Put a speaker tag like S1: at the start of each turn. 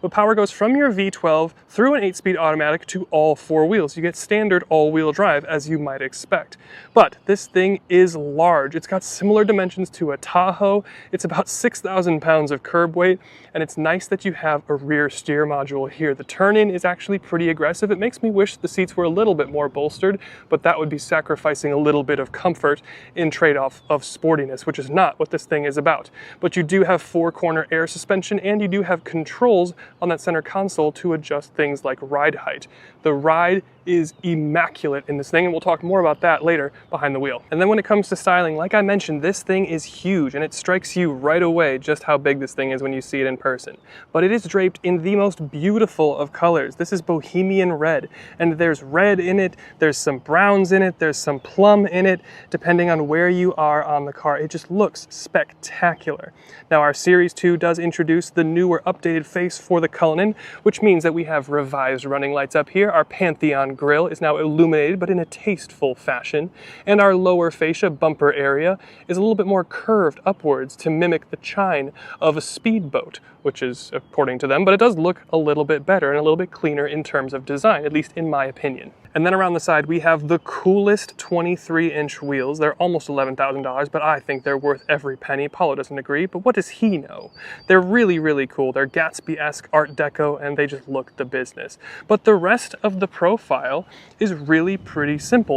S1: But power goes from your V12 through an 8-speed automatic to all 4 wheels. You get standard all-wheel drive, as you might expect. But this thing is large. It's got similar dimensions to a Tahoe. It's about 6,000 pounds of curb weight, and it's nice that you have a rear steer module here. The turn-in is actually pretty aggressive. It makes me wish the seats were a little bit more bolstered, but that would be sacrificing a little bit of comfort in trade-off of sportiness, which is not what this thing is about. But you do have 4-corner air suspension, and you do have controls on that center console to adjust things like ride height. The ride is immaculate in this thing, and we'll talk more about that later behind the wheel. And then when it comes to styling, like I mentioned, this thing is huge, and it strikes you right away just how big this thing is when you see it in person. But it is draped in the most beautiful of colors. This is Bohemian Red, and there's red in it, there's some browns in it, there's some plum in it, depending on where you are on the car. It just looks spectacular. Now, our Series 2 does introduce the newer updated face for the Cullinan, which means that we have revised running lights up here. Our Pantheon grille is now illuminated, but in a tasteful fashion, and our lower fascia bumper area is a little bit more curved upwards to mimic the chine of a speedboat, which is according to them, but it does look a little bit better and a little bit cleaner in terms of design, at least in my opinion. And then around the side, we have the coolest 23-inch wheels. They're almost $11,000, but I think they're worth every penny. Paulo doesn't agree, but what does he know? They're really, really cool. They're Gatsby-esque Art Deco, and they just look the business. But the rest of the profile is really pretty simple.